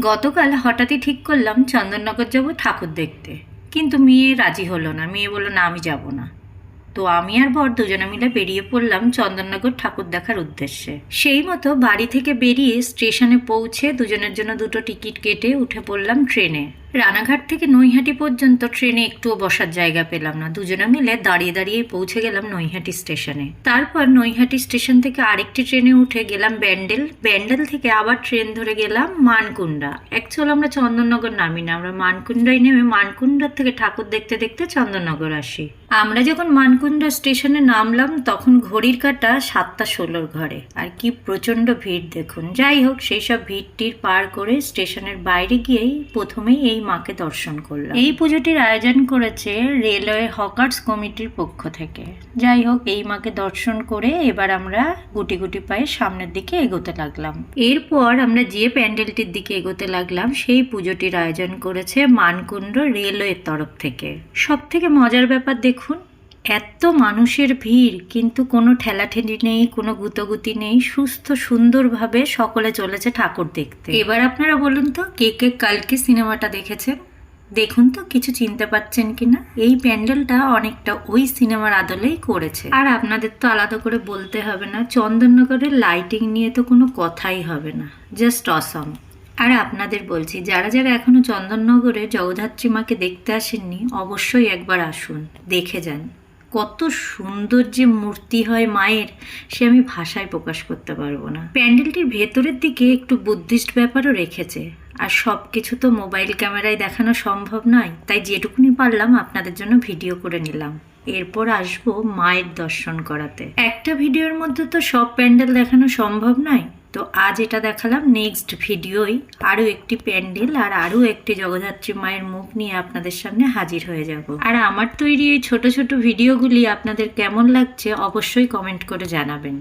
গতকাল হঠাৎই ঠিক করলাম চন্দননগর যাব ঠাকুর দেখতে, কিন্তু মেয়ে রাজি হলো না। মেয়ে বলল না, আমি যাব না। তো আমি আর বর দুজনে মিলে বেরিয়ে পড়লাম চন্দননগর ঠাকুর দেখার উদ্দেশ্যে। সেই মতো বাড়ি থেকে বেরিয়ে স্টেশনে পৌঁছে দুজনের জন্য দুটো টিকিট কেটে উঠে পড়লাম ট্রেনে। রানাঘাট থেকে নৈহাটি পর্যন্ত ট্রেনে একটুও বসার জায়গা পেলাম না। দুজনে মিলে দাঁড়িয়ে দাঁড়িয়ে পৌঁছে গেলাম নৈহাটি স্টেশনে। তারপর নৈহাটি স্টেশন থেকে আরেকটি ট্রেনে উঠে গেলাম ব্যান্ডেল। ব্যান্ডেল থেকে আবার ট্রেন ধরে গেলাম মানকুন্ডা। অ্যাকচুয়াল আমরা চন্দননগর নামি না, আমরা মানকুন্ডায় নেমে মানকুন্ডার থেকে ঠাকুর দেখতে দেখতে চন্দননগর আসি। আমরা যখন মানকুন্ডা স্টেশনে নামলাম তখন ঘড়ির কাঁটা 7:16 ঘরে। আর কি প্রচণ্ড ভিড় দেখুন। যাই হোক, সেই সব ভিড়টির পার করে স্টেশনের বাইরে গিয়েই প্রথমেই এই মাকে দর্শন করলাম। এই পুজোটির আয়োজন করেছে রেলওয়ে হকার্স কমিটির পক্ষ থেকে। যাই হোক, এই মাকে দর্শন করে এবার আমরা গুটি গুটি পায়ে সামনের দিকে এগোতে লাগলাম। এরপর আমরা যে প্যান্ডেলটির দিকে এগোতে লাগলাম সেই পুজোটির আয়োজন করেছে মানকুন্ড রেলওয়ের তরফ থেকে। সব থেকে মজার ব্যাপার দেখুন, এত মানুষের ভিড় কিন্তু কোনো ঠেলাঠেলি নেই, কোনো গুতোগুতি নেই, সুস্থ সুন্দরভাবে সকলে চলেছে ঠাকুর দেখতে। এবার আপনারা বলুন তো, কে কে কালকে সিনেমাটা দেখেছেন? দেখুন তো কিছু চিনতে পারছেন কিনা। এই প্যান্ডেলটা অনেকটা ওই সিনেমার আদলেই করেছে। আর আপনাদের তো আলাদা করে বলতে হবে না, চন্দননগরের লাইটিং নিয়ে তো কোনো কথাই হবে না, জাস্ট অসম। আর আপনাদের বলছি, যারা যারা এখনো চন্দননগরে জগদ্ধাত্রী মাকে দেখতে আসেননি, অবশ্যই একবার আসুন, দেখে যান। কত সুন্দর যে মূর্তি হয় মায়ের, সে আমি ভাষায় প্রকাশ করতে পারবো না। প্যান্ডেলটির ভেতরের দিকে একটু বুদ্ধিস্ট ব্যাপারও রেখেছে। আর সব কিছু তো মোবাইল ক্যামেরায় দেখানো সম্ভব নয়, তাই যেটুকুনি পারলাম আপনাদের জন্য ভিডিও করে নিলাম। এরপর আসবো মায়ের দর্শন করাতে। একটা ভিডিওর মধ্যে তো সব প্যান্ডেল দেখানো সম্ভব নয়, তো আজ এটা দেখালাম। নেক্সট ভিডিওই আরও একটি প্যান্ডেল আর আরও একটি জগদ্ধাত্রী মায়ের মুখ নিয়ে আপনাদের সামনে হাজির হয়ে যাব। আর আমার তৈরি এই ছোট ছোট ভিডিওগুলি আপনাদের কেমন লাগছে অবশ্যই কমেন্ট করে জানাবেন।